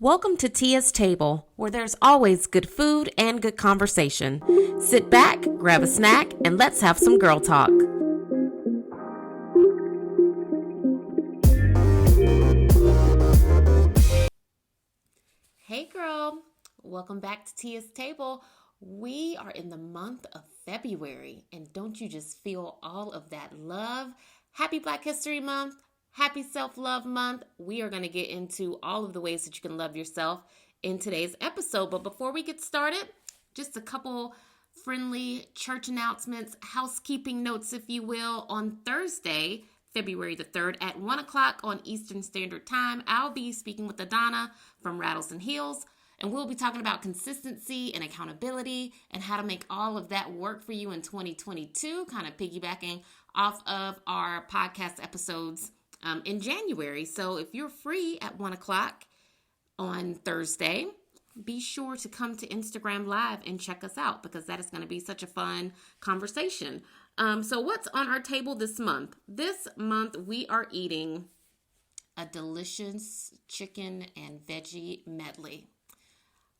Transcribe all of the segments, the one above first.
Welcome to Tia's Table, where there's always good food and good conversation. Sit back, grab a snack, and let's have some girl talk. Hey girl, welcome back to Tia's Table. We are in the month of February, and don't you just feel all of that love? Happy Black History Month. Happy Self-Love Month. We are going to get into all of the ways that you can love yourself in today's episode. But before we get started, just a couple friendly church announcements, housekeeping notes, if you will. On Thursday, February the 3rd at 1 o'clock on Eastern Standard Time, I'll be speaking with Adana from Rattles and Heels. And we'll be talking about consistency and accountability and how to make all of that work for you in 2022, kind of piggybacking off of our podcast episodes in January. So if you're free at 1 o'clock on Thursday, be sure to come to Instagram Live and check us out because that is going to be such a fun conversation. So what's on our table this month? This month we are eating a delicious chicken and veggie medley.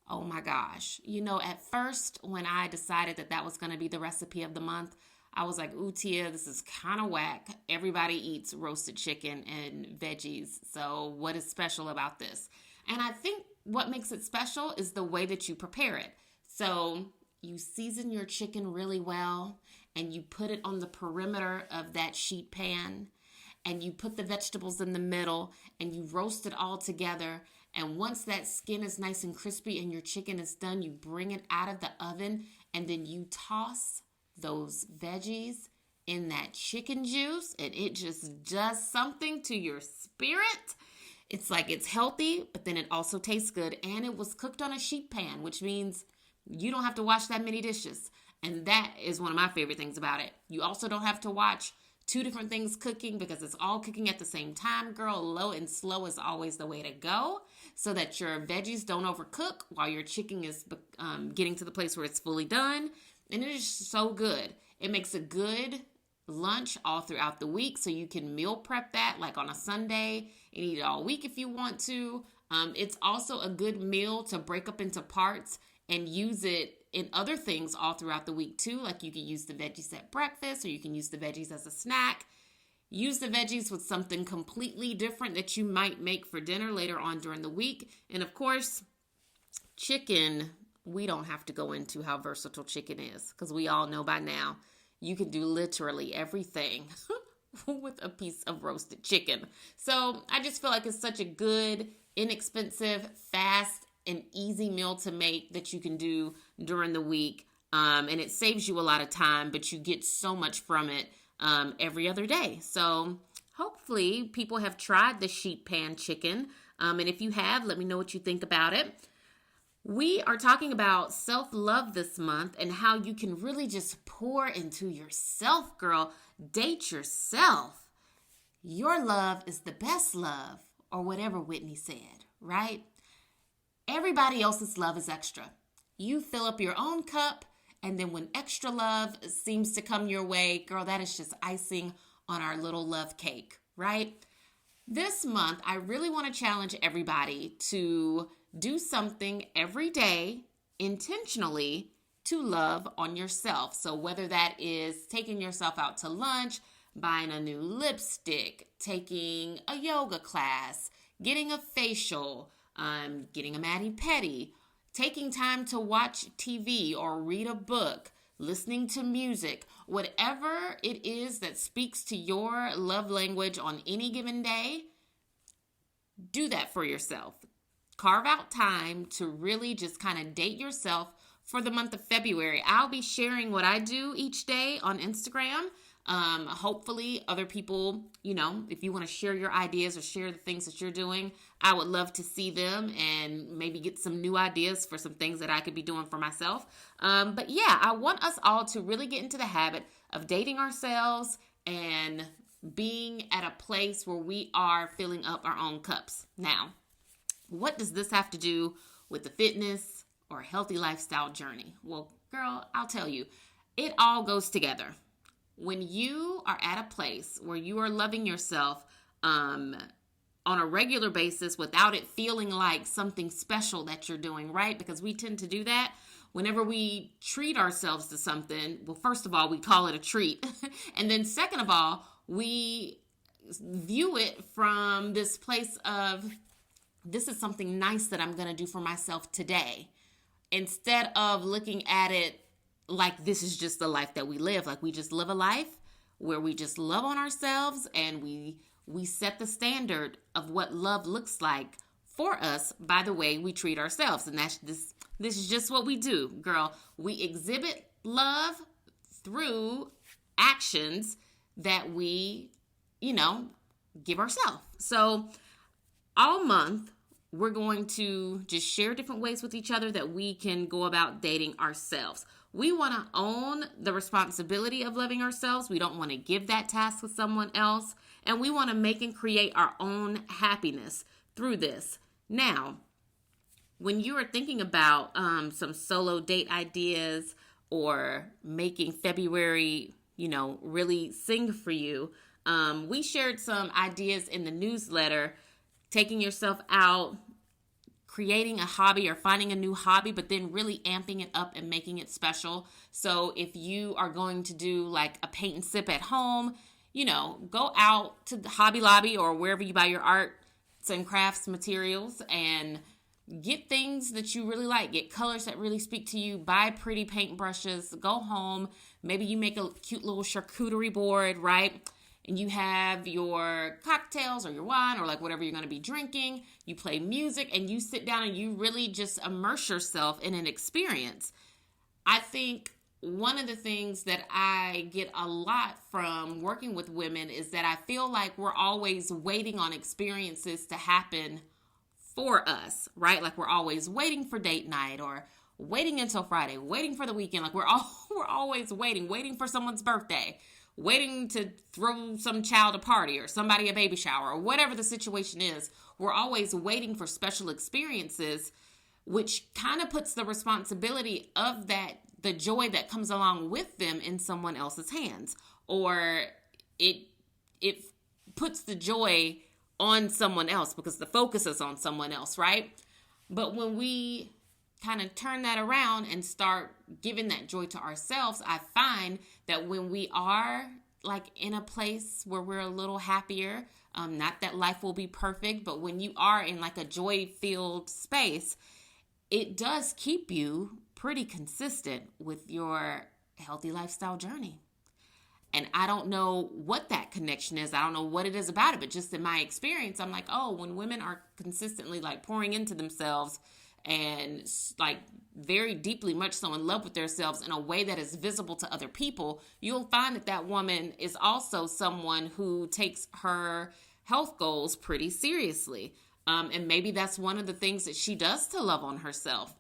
Oh my gosh. You know, at first when I decided that was going to be the recipe of the month, I was like, ooh, Tia, this is kind of whack. Everybody eats roasted chicken and veggies. So what is special about this? And I think what makes it special is the way that you prepare it. So you season your chicken really well and you put it on the perimeter of that sheet pan and you put the vegetables in the middle and you roast it all together. And once that skin is nice and crispy and your chicken is done, you bring it out of the oven and then you toss those veggies in that chicken juice and it just does something to your spirit. It's like it's healthy, but then it also tastes good. And it was cooked on a sheet pan, which means you don't have to wash that many dishes. And that is one of my favorite things about it. You also don't have to watch two different things cooking because it's all cooking at the same time. Girl, low and slow is always the way to go so that your veggies don't overcook while your chicken is getting to the place where it's fully done. And it is so good. It makes a good lunch all throughout the week. So you can meal prep that like on a Sunday and eat it all week if you want to. It's also a good meal to break up into parts and use it in other things all throughout the week too. Like you can use the veggies at breakfast or you can use the veggies as a snack. Use the veggies with something completely different that you might make for dinner later on during the week. And of course, chicken, we don't have to go into how versatile chicken is because we all know by now you can do literally everything with a piece of roasted chicken. So I just feel like it's such a good, inexpensive, fast, and easy meal to make that you can do during the week. And it saves you a lot of time, but you get so much from it every other day. So hopefully people have tried the sheet pan chicken. And if you have, let me know what you think about it. We are talking about self-love this month and how you can really just pour into yourself, girl. Date yourself. Your love is the best love, or whatever Whitney said, right? Everybody else's love is extra. You fill up your own cup, and then when extra love seems to come your way, girl, that is just icing on our little love cake, right? This month, I really want to challenge everybody to do something every day intentionally to love on yourself. So whether that is taking yourself out to lunch, buying a new lipstick, taking a yoga class, getting a facial, getting a mani-pedi, taking time to watch TV or read a book, listening to music, whatever it is that speaks to your love language on any given day, do that for yourself. Carve out time to really just kind of date yourself for the month of February. I'll be sharing what I do each day on Instagram. Hopefully other people, if you want to share your ideas or share the things that you're doing, I would love to see them and maybe get some new ideas for some things that I could be doing for myself. But yeah, I want us all to really get into the habit of dating ourselves and being at a place where we are filling up our own cups. Now, what does this have to do with the fitness or healthy lifestyle journey? Well, girl, I'll tell you, it all goes together. When you are at a place where you are loving yourself, on a regular basis without it feeling like something special that you're doing, right? Because we tend to do that. Whenever we treat ourselves to something, well, first of all, we call it a treat. And then second of all, we view it from this place of, this is something nice that I'm going to do for myself today, instead of looking at it like this is just the life that we live. Like we just live a life where we just love on ourselves, and we set the standard of what love looks like for us by the way we treat ourselves. And this is just what we do, girl. We exhibit love through actions that we, give ourselves. So all month, we're going to just share different ways with each other that we can go about dating ourselves. We want to own the responsibility of loving ourselves. We don't want to give that task to someone else. And we want to make and create our own happiness through this. Now, when you are thinking about some solo date ideas or making February, really sing for you, we shared some ideas in the newsletter, taking yourself out, creating a hobby or finding a new hobby, but then really amping it up and making it special. So if you are going to do like a paint and sip at home, go out to the Hobby Lobby or wherever you buy your arts and crafts materials and get things that you really like. Get colors that really speak to you. Buy pretty paint brushes. Go home. Maybe you make a cute little charcuterie board, right? And you have your cocktails or your wine or like whatever you're going to be drinking. You play music and you sit down and you really just immerse yourself in an experience. I think one of the things that I get a lot from working with women is that I feel like we're always waiting on experiences to happen for us, right? Like we're always waiting for date night or waiting until Friday, waiting for the weekend. Like we're always waiting for someone's birthday, waiting to throw some child a party or somebody a baby shower or whatever the situation is. We're always waiting for special experiences, which kind of puts the responsibility of the joy that comes along with them in someone else's hands, or it puts the joy on someone else because the focus is on someone else, right? But when we kind of turn that around and start giving that joy to ourselves, I find that when we are like in a place where we're a little happier, not that life will be perfect, but when you are in like a joy-filled space, it does keep you pretty consistent with your healthy lifestyle journey. And I don't know what that connection is. I don't know what it is about it, but just in my experience, I'm like, oh, when women are consistently like pouring into themselves and like very deeply much so in love with themselves in a way that is visible to other people, you'll find that woman is also someone who takes her health goals pretty seriously. And maybe that's one of the things that she does to love on herself.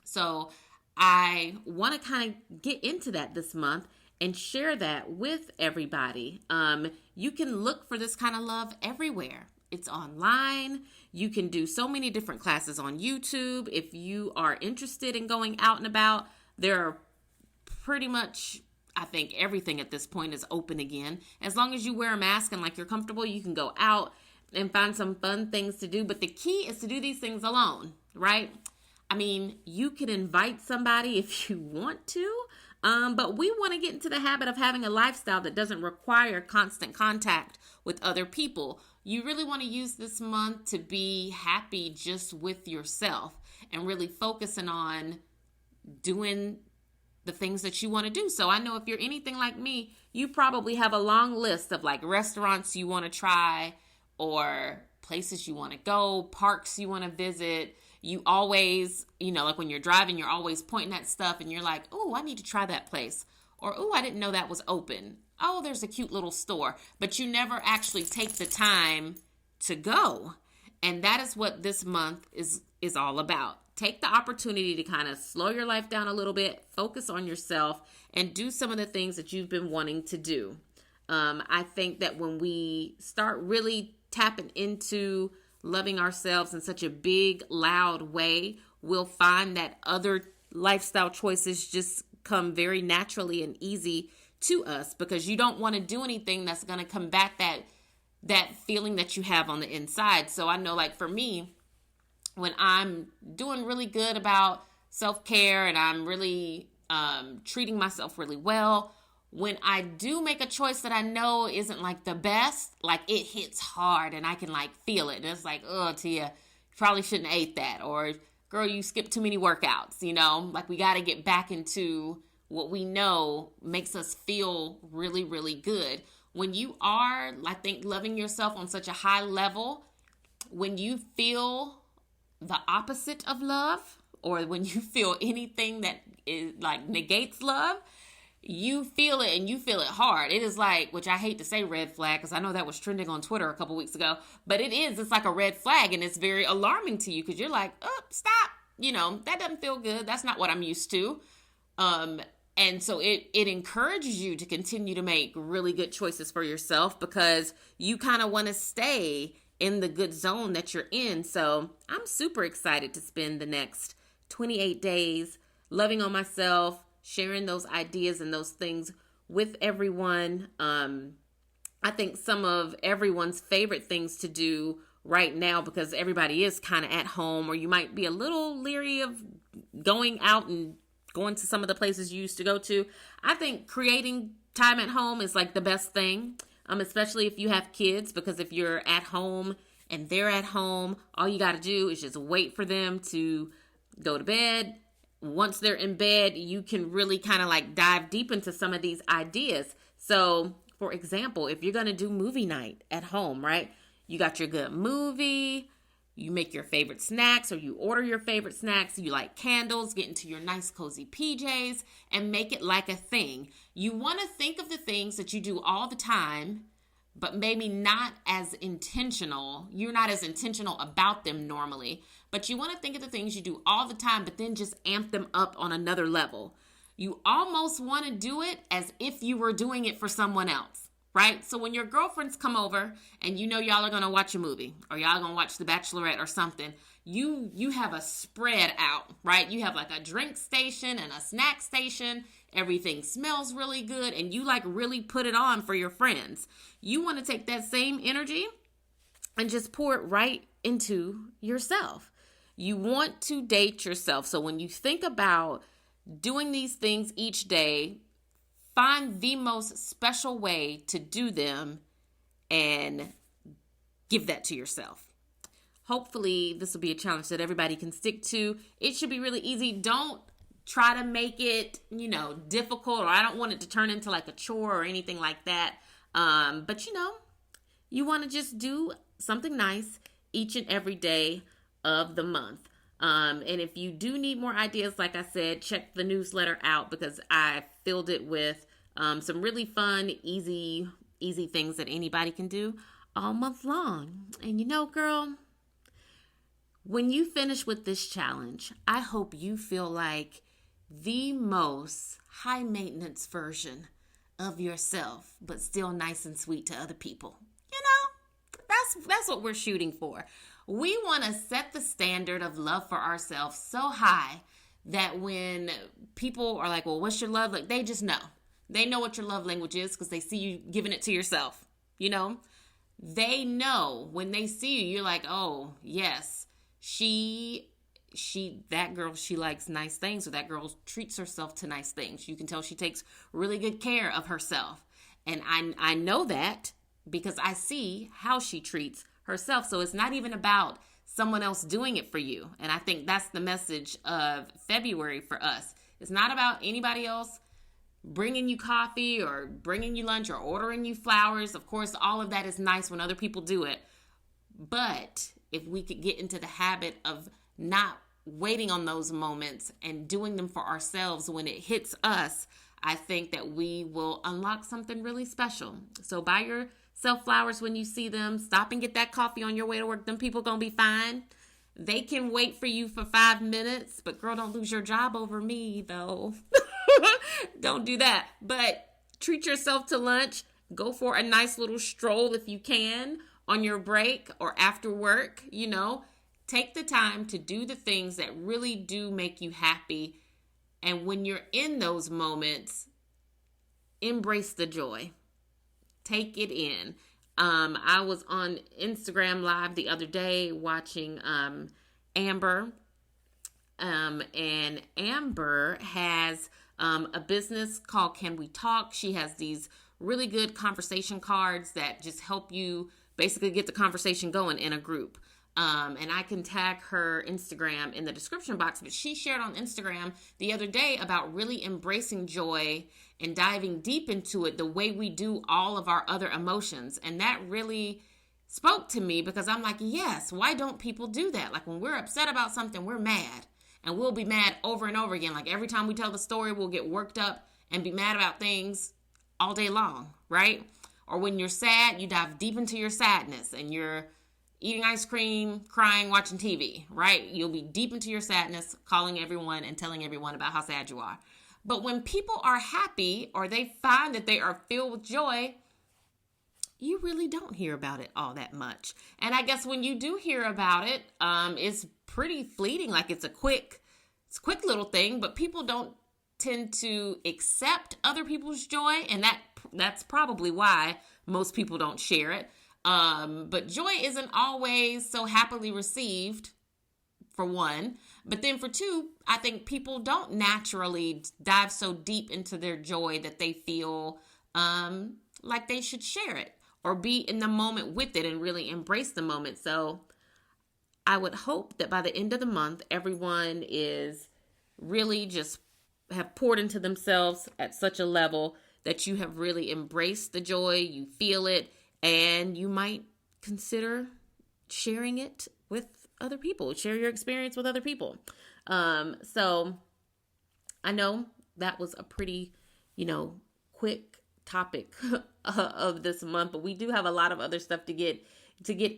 So I want to kind of get into that this month and share that with everybody. You can look for this kind of love everywhere. It's online. You can do so many different classes on YouTube. If you are interested in going out and about, there are pretty much, I think everything at this point is open again. As long as you wear a mask and like you're comfortable, you can go out and find some fun things to do. But the key is to do these things alone, right? I mean, you can invite somebody if you want to, but we want to get into the habit of having a lifestyle that doesn't require constant contact with other people. You really want to use this month to be happy just with yourself and really focusing on doing the things that you want to do. So I know if you're anything like me, you probably have a long list of like restaurants you want to try or places you want to go, parks you want to visit. You always, like when you're driving, you're always pointing at stuff and you're like, oh, I need to try that place. Or, oh, I didn't know that was open. Oh, there's a cute little store. But you never actually take the time to go. And that is what this month is all about. Take the opportunity to kind of slow your life down a little bit, focus on yourself, and do some of the things that you've been wanting to do. I think that when we start really tapping into loving ourselves in such a big, loud way, we'll find that other lifestyle choices just come very naturally and easy to us because you don't want to do anything that's going to combat that feeling that you have on the inside. So I know, like, for me, when I'm doing really good about self-care and I'm really treating myself really well, when I do make a choice that I know isn't like the best, like it hits hard and I can like feel it. And it's like, oh, Tia, you probably shouldn't have ate that. Or, girl, you skipped too many workouts, you know? Like, we got to get back into what we know makes us feel really, really good. When you are, I think, loving yourself on such a high level, when you feel the opposite of love, or when you feel anything that is like negates love, you feel it, and you feel it hard. It is like, which I hate to say red flag, because I know that was trending on Twitter a couple weeks ago, but it's like a red flag, and it's very alarming to you, because you're like, oh, stop. You know, that doesn't feel good. That's not what I'm used to. And so it encourages you to continue to make really good choices for yourself, because you kind of want to stay in the good zone that you're in. So I'm super excited to spend the next 28 days loving on myself, sharing those ideas and those things with everyone. I think some of everyone's favorite things to do right now, because everybody is kind of at home, or you might be a little leery of going out and going to some of the places you used to go to. I think creating time at home is like the best thing, especially if you have kids, because if you're at home and they're at home, all you got to do is just wait for them to go to bed. Once they're in bed, you can really kind of like dive deep into some of these ideas. So, for example, if you're going to do movie night at home, right? You got your good movie, you make your favorite snacks, or you order your favorite snacks, you light candles, get into your nice cozy PJs, and make it like a thing. You want to think of the things that you do all the time, but maybe not as intentional. You're not as intentional about them normally, but you want to think of the things you do all the time, but then just amp them up on another level. You almost want to do it as if you were doing it for someone else, right? So when your girlfriends come over and you know y'all are going to watch a movie, or y'all going to watch The Bachelorette or something, you have a spread out, right? You have like a drink station and a snack station. Everything smells really good, and you like really put it on for your friends. You want to take that same energy and just pour it right into yourself. You want to date yourself. So when you think about doing these things each day, find the most special way to do them and give that to yourself. Hopefully, this will be a challenge that everybody can stick to. It should be really easy. Don't try to make it, difficult, or I don't want it to turn into like a chore or anything like that. But you want to just do something nice each and every day of the month. And if you do need more ideas, like I said, check the newsletter out, because I filled it with some really fun, easy things that anybody can do all month long. And girl, when you finish with this challenge, I hope you feel like the most high maintenance version of yourself, but still nice and sweet to other people. That's what we're shooting for. We want to set the standard of love for ourselves so high that when people are like, well, what's your love? Like, they just know. They know what your love language is, because they see you giving it to yourself. They know when they see you, you're like, oh, yes, that girl, she likes nice things, or that girl treats herself to nice things. You can tell she takes really good care of herself. And I know that because I see how she treats herself. So it's not even about someone else doing it for you. And I think that's the message of February for us. It's not about anybody else bringing you coffee or bringing you lunch or ordering you flowers. Of course, all of that is nice when other people do it. But if we could get into the habit of not waiting on those moments and doing them for ourselves when it hits us, I think that we will unlock something really special. So buy yourself flowers when you see them. Stop and get that coffee on your way to work. Them people gonna be fine. They can wait for you for 5 minutes, but girl, don't lose your job over me though. Don't do that. But treat yourself to lunch. Go for a nice little stroll if you can on your break or after work. Take the time to do the things that really do make you happy. And when you're in those moments, embrace the joy. Take it in. I was on Instagram Live the other day watching Amber. And Amber has a business called Can We Talk? She has these really good conversation cards that just help you basically get the conversation going in a group. And I can tag her Instagram in the description box, but she shared on Instagram the other day about really embracing joy and diving deep into it the way we do all of our other emotions. And that really spoke to me because I'm like, yes, why don't people do that? Like when we're upset about something, we're mad. And we'll be mad over and over again. Like every time we tell the story, we'll get worked up and be mad about things all day long, right? Or when you're sad, you dive deep into your sadness and you're eating ice cream, crying, watching TV, right? You'll be deep into your sadness, calling everyone and telling everyone about how sad you are. But when people are happy or they find that they are filled with joy, you really don't hear about it all that much. And I guess when you do hear about it, it's pretty fleeting. Like it's a quick little thing, but people don't tend to accept other people's joy. And that's probably why most people don't share it. But joy isn't always so happily received, for one. But then for two, I think people don't naturally dive so deep into their joy that they feel like they should share it or be in the moment with it and really embrace the moment. So I would hope that by the end of the month, everyone is really just have poured into themselves at such a level that you have really embraced the joy, you feel it, and you might consider sharing it with other people, share your experience with other people. So I know that was a pretty, quick topic of this month, but we do have a lot of other stuff to get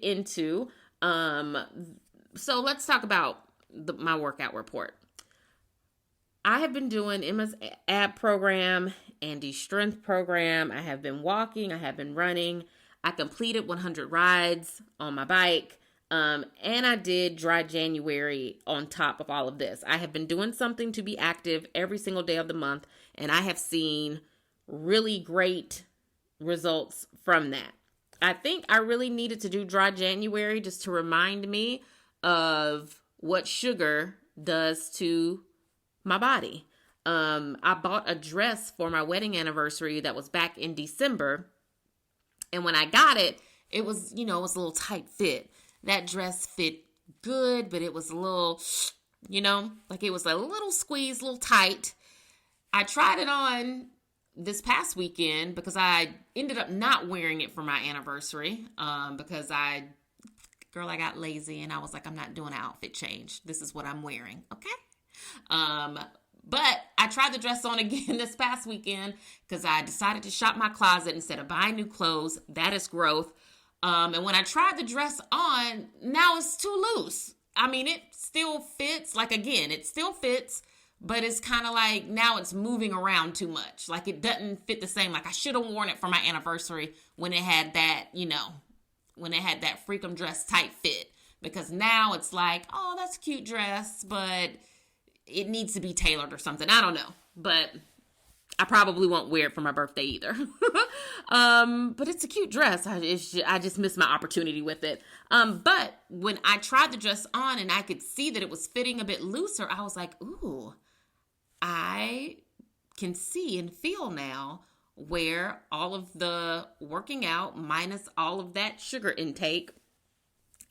into. So let's talk about my workout report. I have been doing Emma's ab program, Andy's strength program. I have been walking. I have been running. I completed 100 rides on my bike. And I did dry January on top of all of this. I have been doing something to be active every single day of the month, and I have seen really great results from that. I think I really needed to do dry January just to remind me of what sugar does to my body. I bought a dress for my wedding anniversary that was back in December. And when I got it, it was, it was a little tight fit. That dress fit good, but it was a little, like it was a little squeezed, a little tight. I tried it on this past weekend because I ended up not wearing it for my anniversary because I got lazy and I was like, I'm not doing an outfit change. This is what I'm wearing, okay? But I tried the dress on again this past weekend because I decided to shop my closet instead of buying new clothes. That is growth. And when I tried the dress on, now it's too loose. I mean, it still fits. Like, again, it still fits, but it's kind of like now it's moving around too much. Like, it doesn't fit the same. Like, I should have worn it for my anniversary when it had that, when it had that Freakum dress tight fit. Because now it's like, oh, that's a cute dress, but it needs to be tailored or something. I don't know. But I probably won't wear it for my birthday either. But it's a cute dress. I just missed my opportunity with it. But when I tried the dress on and I could see that it was fitting a bit looser, I was like, ooh, I can see and feel now where all of the working out minus all of that sugar intake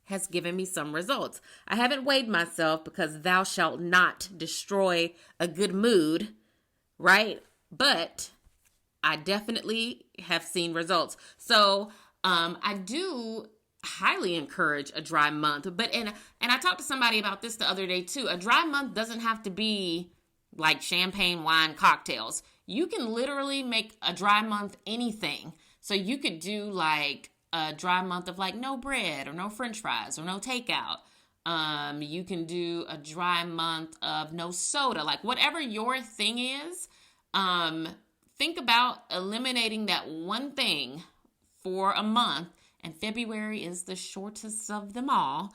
has given me some results. I haven't weighed myself because thou shalt not destroy a good mood, right? But I definitely have seen results. So I do highly encourage a dry month. But and I talked to somebody about this the other day too. A dry month doesn't have to be like champagne, wine, cocktails. You can literally make a dry month anything. So you could do like a dry month of like no bread or no french fries or no takeout. You can do a dry month of no soda, like whatever your thing is. Think about eliminating that one thing for a month, and February is the shortest of them all.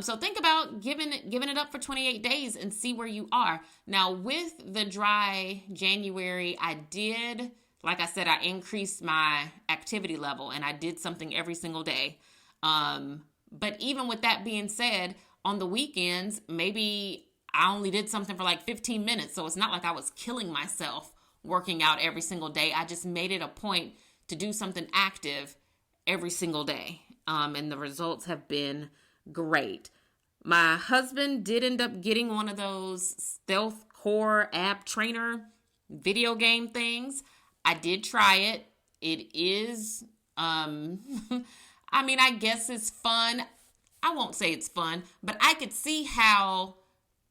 So think about giving it up for 28 days and see where you are. Now with the dry January, I did like I said, I increased my activity level and I did something every single day. But even with that being said, on the weekends, maybe I only did something for like 15 minutes. So it's not like I was killing myself working out every single day. I just made it a point to do something active every single day. And the results have been great. My husband did end up getting one of those Stealth Core Ab Trainer video game things. I did try it. It is, I mean, I guess it's fun. I won't say it's fun, but I could see how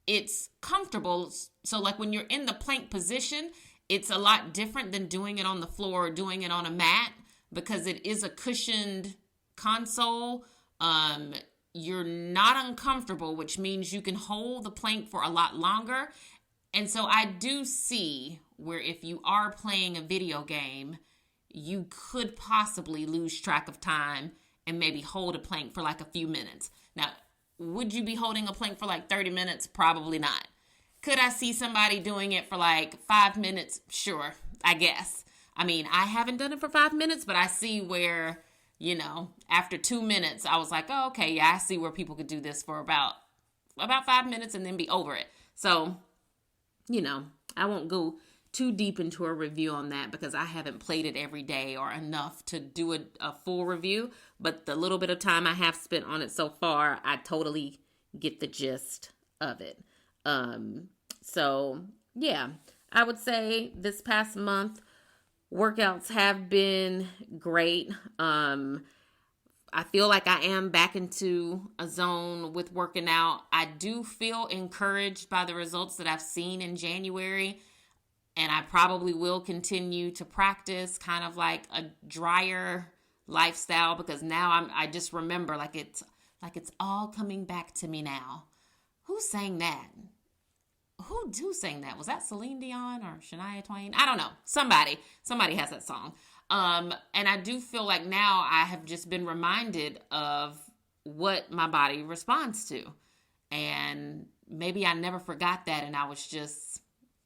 it's comfortable. So like when you're in the plank position, it's a lot different than doing it on the floor or doing it on a mat because it is a cushioned console. You're not uncomfortable, which means you can hold the plank for a lot longer. And so I do see where if you are playing a video game, you could possibly lose track of time and maybe hold a plank for like a few minutes. Now, would you be holding a plank for like 30 minutes? Probably not. Could I see somebody doing it for like 5 minutes? Sure, I guess. I mean, I haven't done it for 5 minutes, but I see where, after 2 minutes, I was like, oh, okay, yeah, I see where people could do this for about 5 minutes and then be over it. So, I won't go too deep into a review on that because I haven't played it every day or enough to do a full review. But the little bit of time I have spent on it so far, I totally get the gist of it. So yeah, I would say this past month, workouts have been great. I feel like I am back into a zone with working out. I do feel encouraged by the results that I've seen in January, and I probably will continue to practice kind of like a drier lifestyle because now I just remember like it's all coming back to me now. Who sang that? Who sang that? Was that Celine Dion or Shania Twain? I don't know. Somebody has that song. And I do feel like now I have just been reminded of what my body responds to. And maybe I never forgot that and I was just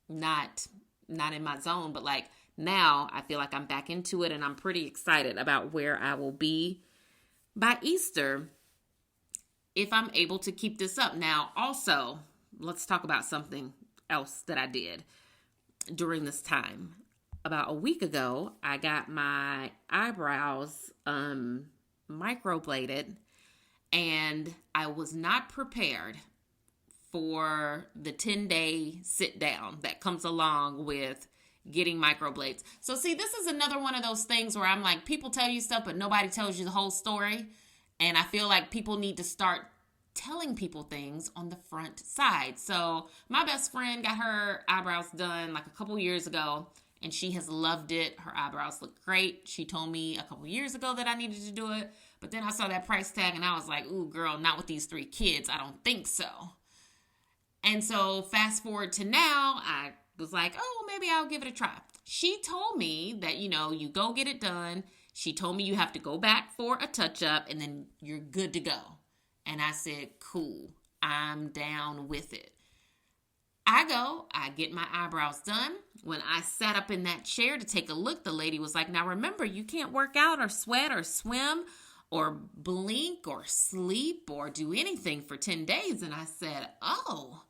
not in my zone. But like now I feel like I'm back into it and I'm pretty excited about where I will be by Easter if I'm able to keep this up. Now, also, let's talk about something else that I did during this time. About a week ago, I got my eyebrows microbladed, and I was not prepared for the 10-day sit down that comes along with getting microblades. So see, this is another one of those things where I'm like, people tell you stuff, but nobody tells you the whole story. And I feel like people need to start telling people things on the front side. So my best friend got her eyebrows done like a couple years ago, and she has loved it. Her eyebrows look great. She told me a couple years ago that I needed to do it, but then I saw that price tag and I was like, ooh, girl, not with these 3 kids. I don't think so. And so fast forward to now, I was like, oh, maybe I'll give it a try. She told me that, you go get it done. She told me you have to go back for a touch-up and then you're good to go. And I said, cool, I'm down with it. I get my eyebrows done. When I sat up in that chair to take a look, the lady was like, now remember, you can't work out or sweat or swim or blink or sleep or do anything for 10 days. And I said, oh,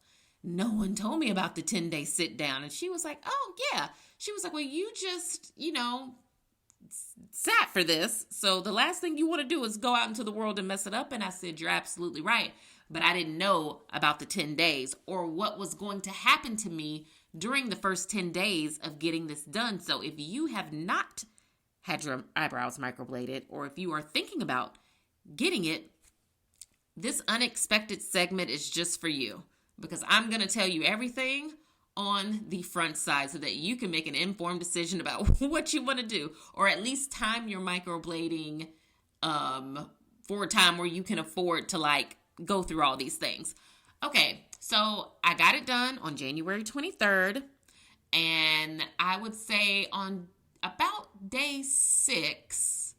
no one told me about the 10-day sit down. And she was like, oh, yeah. She was like, well, you just, sat for this. So the last thing you want to do is go out into the world and mess it up. And I said, you're absolutely right. But I didn't know about the 10 days or what was going to happen to me during the first 10 days of getting this done. So if you have not had your eyebrows microbladed, or if you are thinking about getting it, this unexpected segment is just for you because I'm going to tell you everything on the front side so that you can make an informed decision about what you want to do, or at least time your microblading for a time where you can afford to go through all these things. Okay, so I got it done on January 23rd, and I would say on about day 6,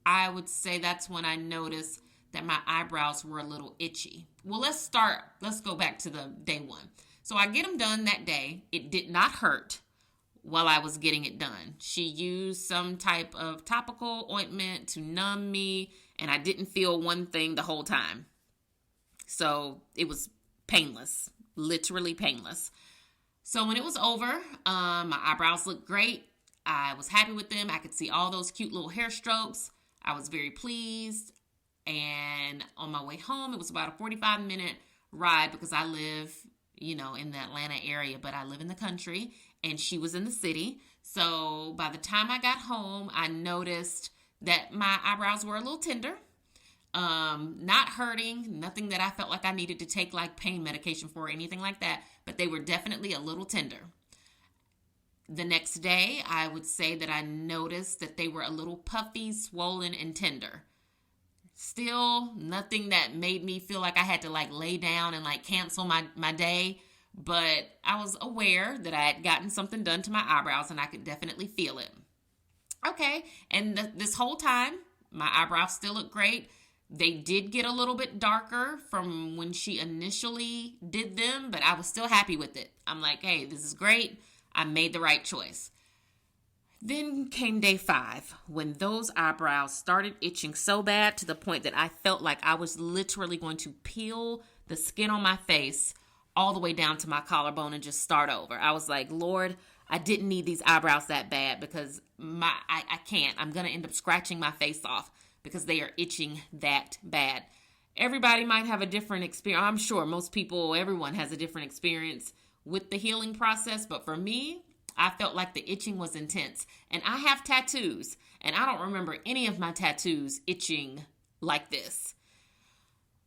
I would say that's when I noticed that my eyebrows were a little itchy. Well, let's go back to the day 1. So I get them done that day. It did not hurt while I was getting it done. She used some type of topical ointment to numb me, and I didn't feel one thing the whole time. So it was painless, literally painless. So when it was over, my eyebrows looked great. I was happy with them. I could see all those cute little hair strokes. I was very pleased. And on my way home, it was about a 45-minute ride because I live, in the Atlanta area, but I live in the country and she was in the city. So by the time I got home, I noticed that my eyebrows were a little tender. Not hurting, nothing that I felt like I needed to take like pain medication for or anything like that, but they were definitely a little tender. The next day, I would say that I noticed that they were a little puffy, swollen, and tender. Still nothing that made me feel like I had to like lay down and like cancel my day, but I was aware that I had gotten something done to my eyebrows and I could definitely feel it. Okay, and this whole time, my eyebrows still look great. They did get a little bit darker from when she initially did them, but I was still happy with it. I'm like, hey, this is great. I made the right choice. Then came day 5 when those eyebrows started itching so bad to the point that I felt like I was literally going to peel the skin on my face all the way down to my collarbone and just start over. I was like, Lord, I didn't need these eyebrows that bad because I can't. I'm going to end up scratching my face off because they are itching that bad. Everybody might have a different experience. I'm sure everyone has a different experience with the healing process. But for me, I felt like the itching was intense. And I have tattoos, and I don't remember any of my tattoos itching like this.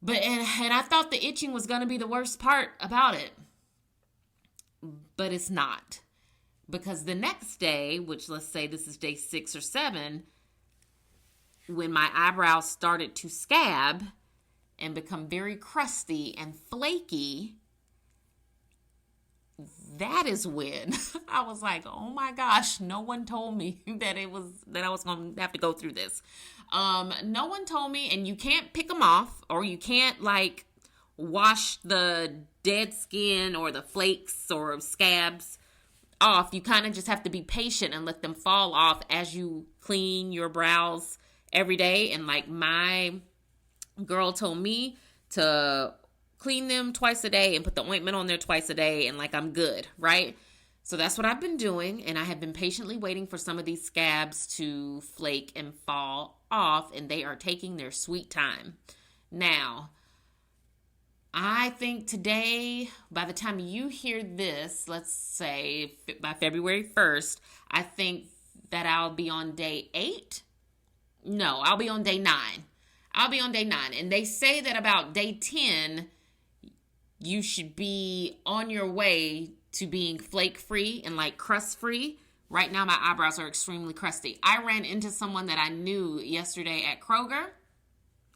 And I thought the itching was going to be the worst part about it. But it's not. Because the next day, which let's say this is day 6 or 7, when my eyebrows started to scab and become very crusty and flaky, that is when I was like, oh my gosh, no one told me that I was going to have to go through this. No one told me, and you can't pick them off, or you can't like wash the dead skin or the flakes or scabs off. You kind of just have to be patient and let them fall off as you clean your brows every day. And like my girl told me to clean them twice a day and put the ointment on there twice a day, and like I'm good, right? So that's what I've been doing, and I have been patiently waiting for some of these scabs to flake and fall off, and they are taking their sweet time. Now, I think today, by the time you hear this, let's say by February 1st, I think that I'll be on day 8. No, I'll be on day 9. I'll be on day 9, and they say that about day 10, you should be on your way to being flake-free and like crust-free. Right now, my eyebrows are extremely crusty. I ran into someone that I knew yesterday at Kroger,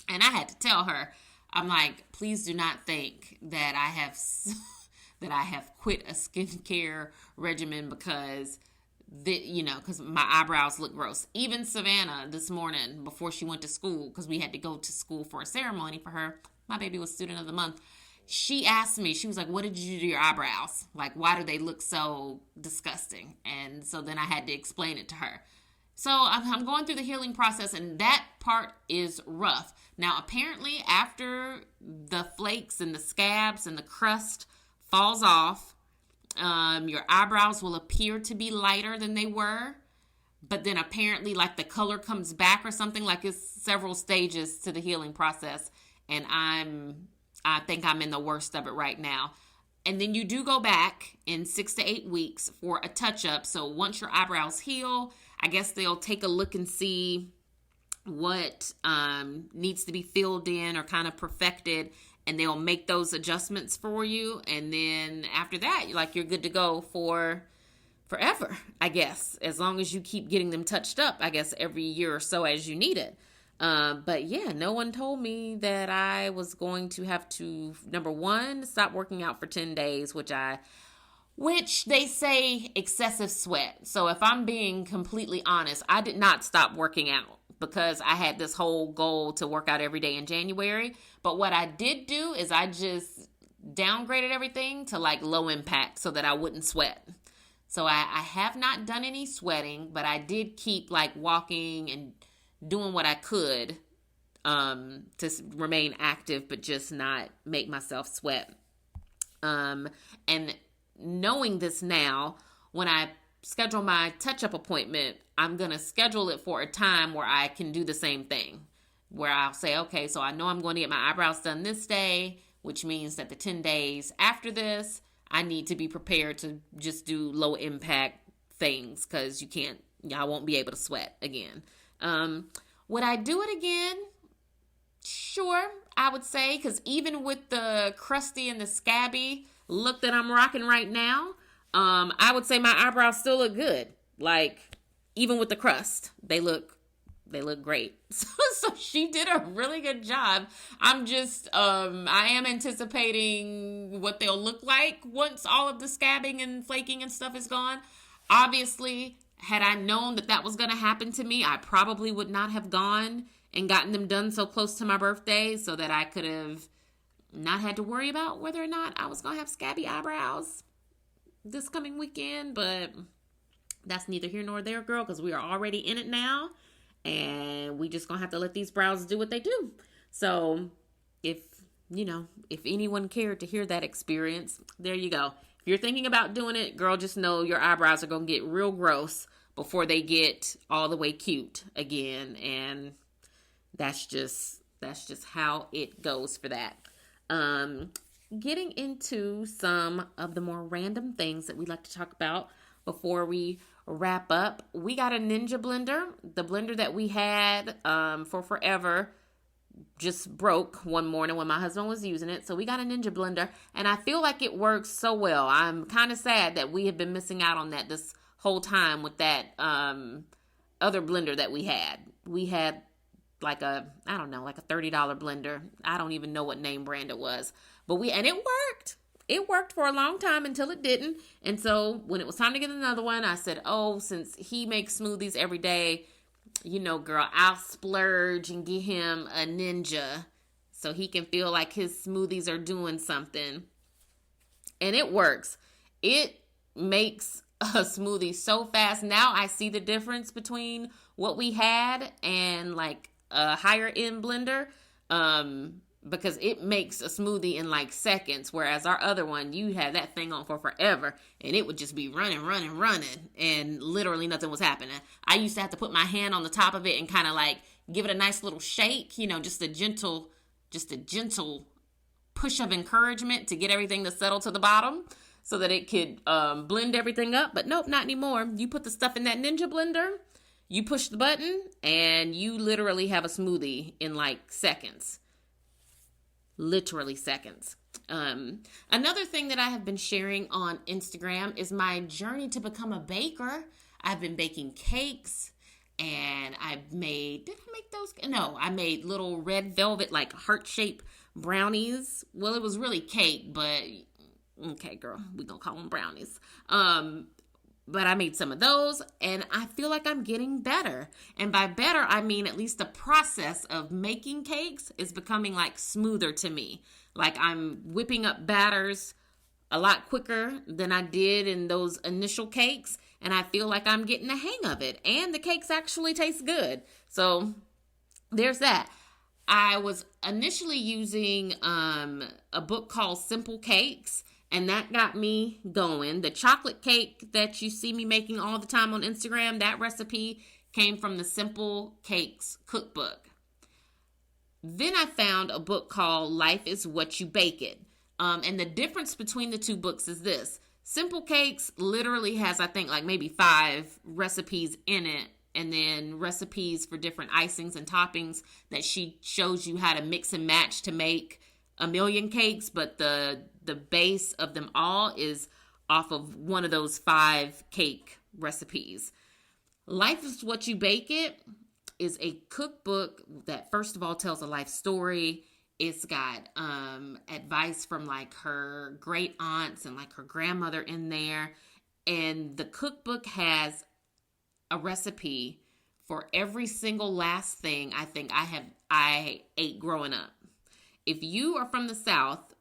and I had to tell her, I'm like, please do not think that I have quit a skincare regimen because my eyebrows look gross. Even Savannah this morning before she went to school, because we had to go to school for a ceremony for her. My baby was student of the month. She asked me, she was like, what did you do to your eyebrows? Like, why do they look so disgusting? And so then I had to explain it to her. So I'm going through the healing process, and that part is rough. Now, apparently, after the flakes and the scabs and the crust falls off, your eyebrows will appear to be lighter than they were. But then apparently, like, the color comes back or something. Like, it's several stages to the healing process. And I think I'm in the worst of it right now. And then you do go back in 6 to 8 weeks for a touch-up. So once your eyebrows heal, I guess they'll take a look and see what needs to be filled in or kind of perfected, and they'll make those adjustments for you. And then after that, you're good to go for forever, I guess, as long as you keep getting them touched up, I guess, every year or so as you need it. But yeah, no one told me that I was going to have to, number one, stop working out for 10 days, which they say excessive sweat. So if I'm being completely honest, I did not stop working out because I had this whole goal to work out every day in January. But what I did do is I just downgraded everything to like low impact so that I wouldn't sweat. So I have not done any sweating, but I did keep like walking and doing what I could to remain active, but just not make myself sweat. And knowing this now, when I schedule my touch-up appointment, I'm going to schedule it for a time where I can do the same thing, where I'll say, okay, so I know I'm going to get my eyebrows done this day, which means that the 10 days after this, I need to be prepared to just do low impact things, because y'all won't be able to sweat again. Would I do it again? Sure, I would say, because even with the crusty and the scabby look that I'm rocking right now, I would say my eyebrows still look good. Like, even with the crust, they look great. So she did a really good job. I am anticipating what they'll look like once all of the scabbing and flaking and stuff is gone. Obviously, had I known that was going to happen to me, I probably would not have gone and gotten them done so close to my birthday, so that I could have not had to worry about whether or not I was going to have scabby eyebrows this coming weekend. But that's neither here nor there, girl, because we are already in it now, and we just going to have to let these brows do what they do. So if anyone cared to hear that experience, there you go. If you're thinking about doing it, girl, just know your eyebrows are going to get real gross before they get all the way cute again. And that's just how it goes for that. Getting into some of the more random things that we like to talk about before we wrap up. We got a Ninja blender. The blender that we had for forever just broke one morning when my husband was using it. So we got a Ninja blender, and I feel like it works so well. I'm kind of sad that we have been missing out on that this whole time with that other blender that we had. We had like a $30 blender. I don't even know what name brand it was. And it worked. It worked for a long time until it didn't. And so when it was time to get another one, I said, oh, since he makes smoothies every day, girl, I'll splurge and get him a Ninja so he can feel like his smoothies are doing something. And it works. It makes a smoothie so fast. Now I see the difference between what we had and like a higher end blender, because it makes a smoothie in like seconds, whereas our other one, you had that thing on for forever and it would just be running, and literally nothing was happening. I used to have to put my hand on the top of it and kind of like give it a nice little shake, just a gentle push of encouragement to get everything to settle to the bottom so that it could blend everything up. But nope, not anymore. You put the stuff in that Ninja blender, you push the button, and you literally have a smoothie in like seconds. Literally seconds. Another thing that I have been sharing on Instagram is my journey to become a baker. I've been baking cakes, and I made little red velvet, like heart-shaped brownies. Well, it was really cake, but okay, girl, we're gonna call them brownies. But I made some of those, and I feel like I'm getting better. And by better, I mean at least the process of making cakes is becoming like smoother to me. Like I'm whipping up batters a lot quicker than I did in those initial cakes, and I feel like I'm getting the hang of it. And the cakes actually taste good. So there's that. I was initially using a book called Simple Cakes, and that got me going. The chocolate cake that you see me making all the time on Instagram, that recipe came from the Simple Cakes cookbook. Then I found a book called Life is What You Bake It. And the difference between the two books is this. Simple Cakes literally has, I think, like maybe 5 recipes in it. And then recipes for different icings and toppings that she shows you how to mix and match to make a million cakes. But the base of them all is off of one of those 5 cake recipes. Life is What You Bake It is a cookbook that first of all tells a life story. It's got advice from like her great aunts and like her grandmother in there. And the cookbook has a recipe for every single last thing I think I ate growing up. If you are from the South,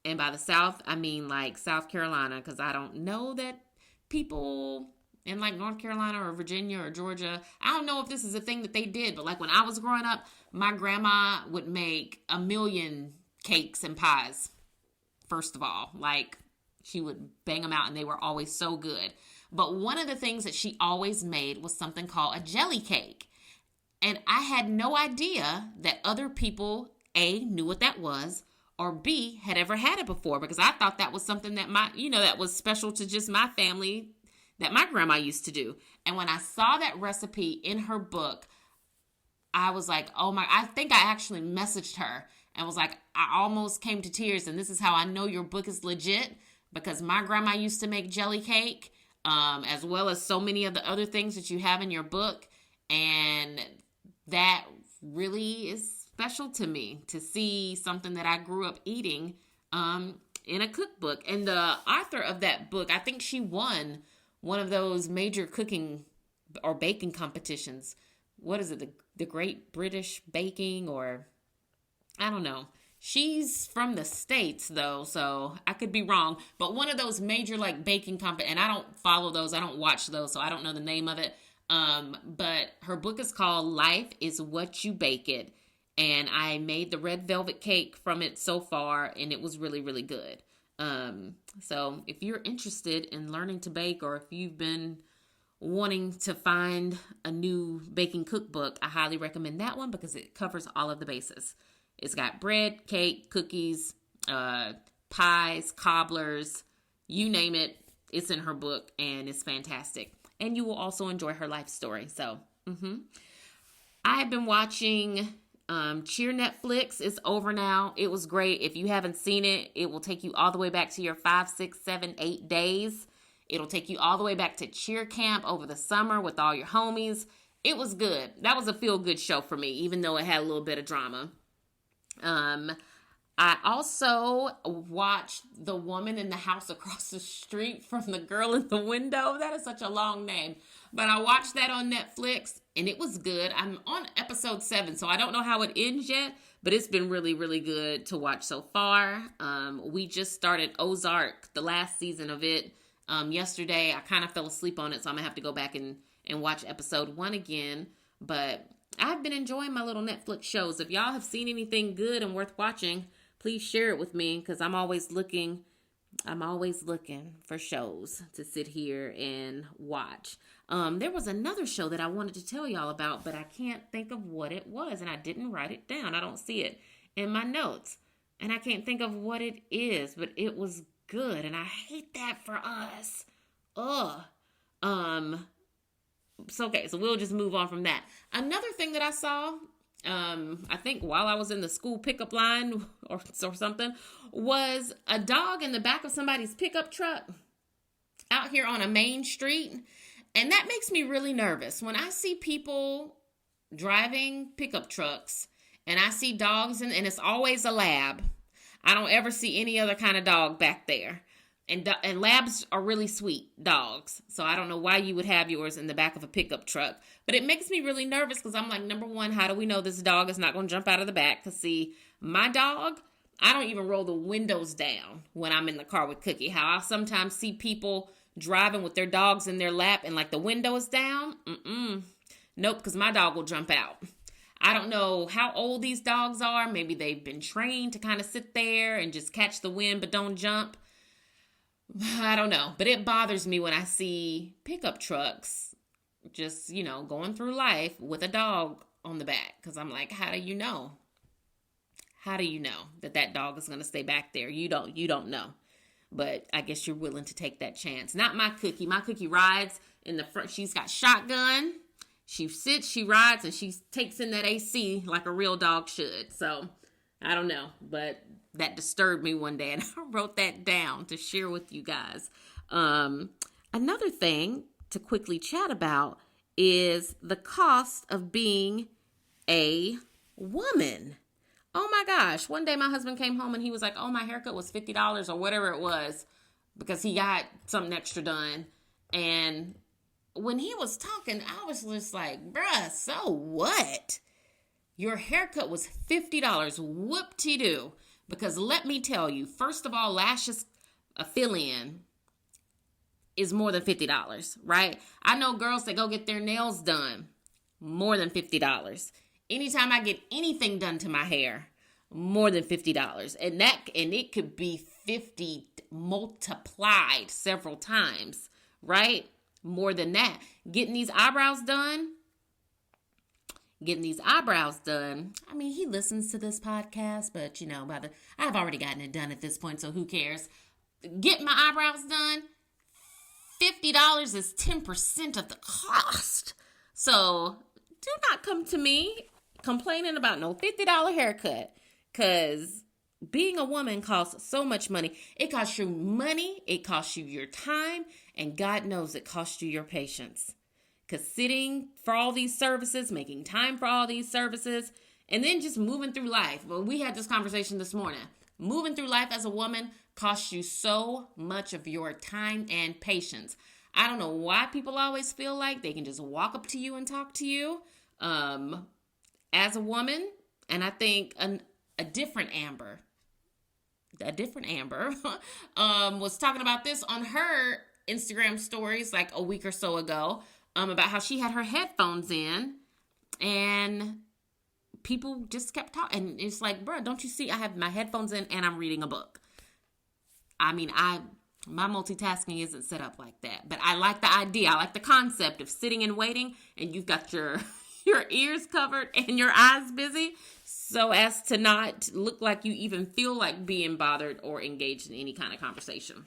and by the South, I mean like South Carolina, because I don't know that people in like North Carolina or Virginia or Georgia, I don't know if this is a thing that they did, but like when I was growing up, my grandma would make a million cakes and pies. First of all, like she would bang them out and they were always so good. But one of the things that she always made was something called a jelly cake. And I had no idea that other people, A, knew what that was, or B, had ever had it before, because I thought that was something that that was special to just my family, that my grandma used to do. And when I saw that recipe in her book, I was like, oh my, I think I actually messaged her and was like, I almost came to tears. And this is how I know your book is legit, because my grandma used to make jelly cake, as well as so many of the other things that you have in your book. And that really is special to me, to see something that I grew up eating in a cookbook. And the author of that book, I think she won one of those major cooking or baking competitions. What is it? The Great British Baking, or I don't know. She's from the States though, so I could be wrong. But one of those major like baking and I don't follow those. I don't watch those, so I don't know the name of it. But her book is called Life is What You Bake It. And I made the red velvet cake from it so far, and it was really, really good. So if you're interested in learning to bake, or if you've been wanting to find a new baking cookbook, I highly recommend that one because it covers all of the bases. It's got bread, cake, cookies, pies, cobblers, you name it. It's in her book, and it's fantastic. And you will also enjoy her life story. So, I have been watching Cheer Netflix. It's over now. It was great. If you haven't seen it, it will take you all the way back to your 5, 6, 7, 8 days. It'll take you all the way back to cheer camp over the summer with all your homies. It was good. That was a feel-good show for me, even though it had a little bit of drama. I also watched The Woman in the House Across the Street from the Girl in the Window. That is such a long name. But I watched that on Netflix, and it was good. I'm on episode 7, so I don't know how it ends yet, but it's been really, really good to watch so far. We just started Ozark, the last season of it, yesterday. I kind of fell asleep on it, so I'm going to have to go back and watch episode 1 again. But I've been enjoying my little Netflix shows. If y'all have seen anything good and worth watching, please share it with me, because I'm always looking for shows to sit here and watch. There was another show that I wanted to tell y'all about, but I can't think of what it was, and I didn't write it down. I don't see it in my notes, and I can't think of what it is, but it was good, and I hate that for us. So we'll just move on from that. Another thing that I saw, I think while I was in the school pickup line or something, was a dog in the back of somebody's pickup truck out here on a main street. And that makes me really nervous. When I see people driving pickup trucks and I see dogs, and it's always a lab. I don't ever see any other kind of dog back there. And labs are really sweet dogs. So I don't know why you would have yours in the back of a pickup truck. But it makes me really nervous because I'm like, number one, how do we know this dog is not going to jump out of the back? Because see, my dog, I don't even roll the windows down when I'm in the car with Cookie. How I sometimes see people driving with their dogs in their lap and like the window is down. Nope, because my dog will jump out. I don't know how old these dogs are. Maybe they've been trained to kind of sit there and just catch the wind but don't jump. I don't know, but it bothers me when I see pickup trucks just, going through life with a dog on the back, because I'm like, how do you know? How do you know that dog is going to stay back there? You don't know, but I guess you're willing to take that chance. Not my Cookie. My Cookie rides in the front. She's got shotgun. She sits, she rides, and she takes in that AC like a real dog should. So I don't know, but that disturbed me one day, and I wrote that down to share with you guys. Another thing to quickly chat about is the cost of being a woman. Oh my gosh. One day my husband came home and he was like, oh, my haircut was $50 or whatever it was because he got something extra done. And when he was talking, I was just like, bruh, so what? Your haircut was $50. Whoop-de-doo. Because let me tell you, first of all, lashes, a fill-in, is more than $50, right? I know girls that go get their nails done, more than $50. Anytime I get anything done to my hair, more than $50. And it could be 50 multiplied several times, right? More than that. Getting these eyebrows done. I mean, he listens to this podcast, but I've already gotten it done at this point, so who cares? Getting my eyebrows done, $50 is 10% of the cost. So do not come to me complaining about no $50 haircut, because being a woman costs so much money. It costs you money, it costs you your time, and God knows it costs you your patience. Because sitting for all these services, making time for all these services, and then just moving through life. But we had this conversation this morning. Moving through life as a woman costs you so much of your time and patience. I don't know why people always feel like they can just walk up to you and talk to you. As a woman, and I think a different Amber was talking about this on her Instagram stories like a week or so ago, about how she had her headphones in and people just kept talking. And it's like, bro, don't you see I have my headphones in and I'm reading a book? I mean, my multitasking isn't set up like that, but I like the idea. I like the concept of sitting and waiting and you've got your ears covered and your eyes busy so as to not look like you even feel like being bothered or engaged in any kind of conversation.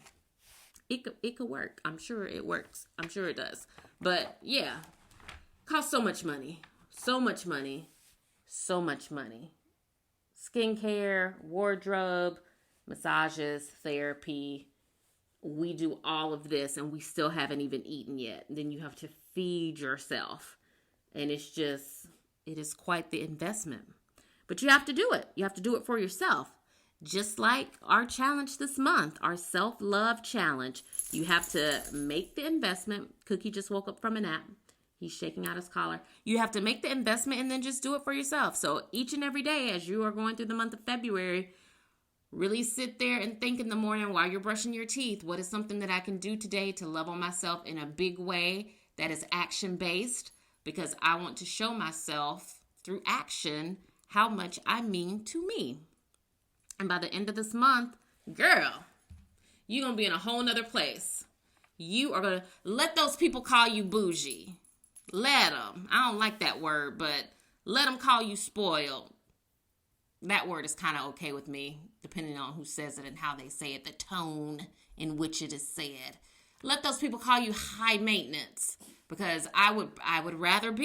It could work. I'm sure it works. I'm sure it does. But yeah, costs so much money. Skincare, wardrobe, massages, therapy. We do all of this and we still haven't even eaten yet. Then you have to feed yourself. And it is quite the investment. But you have to do it. You have to do it for yourself. Just like our challenge this month, our self-love challenge. You have to make the investment. Cookie just woke up from a nap. He's shaking out his collar. You have to make the investment and then just do it for yourself. So each and every day as you are going through the month of February, really sit there and think in the morning while you're brushing your teeth, what is something that I can do today to love on myself in a big way that is action-based? Because I want to show myself through action how much I mean to me. And by the end of this month, girl, you're going to be in a whole nother place. You are going to let those people call you bougie. Let them. I don't like that word, but let them call you spoiled. That word is kind of okay with me, depending on who says it and how they say it, the tone in which it is said. Let those people call you high maintenance, because I would rather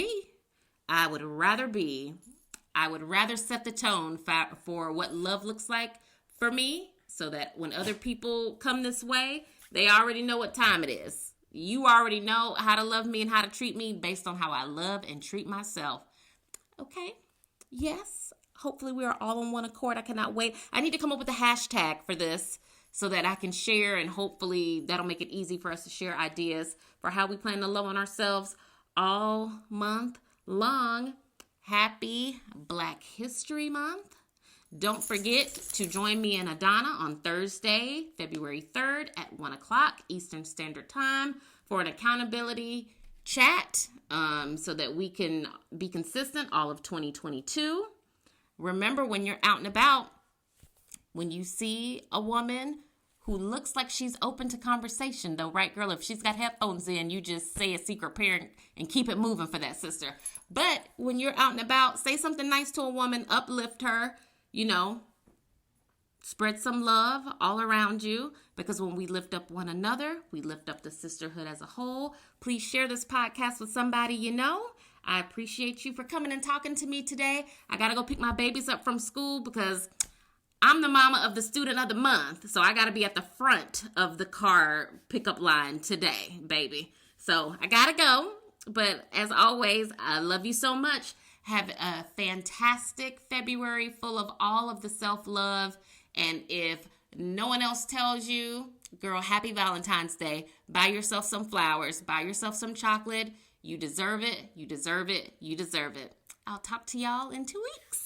set the tone for what love looks like for me, so that when other people come this way, they already know what time it is. You already know how to love me and how to treat me based on how I love and treat myself. Okay? Yes. Hopefully we are all on one accord. I cannot wait. I need to come up with a hashtag for this so that I can share, and hopefully that'll make it easy for us to share ideas for how we plan to love on ourselves all month long. Happy Black History Month. Don't forget to join me and Adana on Thursday, February 3rd at 1 o'clock Eastern Standard Time for an accountability chat, so that we can be consistent all of 2022. Remember, when you're out and about, when you see a woman who looks like she's open to conversation, though, right, girl? If she's got headphones in, you just say a secret prayer and keep it moving for that sister. But when you're out and about, say something nice to a woman, uplift her, spread some love all around you, because when we lift up one another, we lift up the sisterhood as a whole. Please share this podcast with somebody you know. I appreciate you for coming and talking to me today. I got to go pick my babies up from school because I'm the mama of the student of the month. So I got to be at the front of the car pickup line today, baby. So I got to go. But as always, I love you so much. Have a fantastic February full of all of the self-love. And if no one else tells you, girl, happy Valentine's Day. Buy yourself some flowers. Buy yourself some chocolate. You deserve it. You deserve it. You deserve it. I'll talk to y'all in 2 weeks.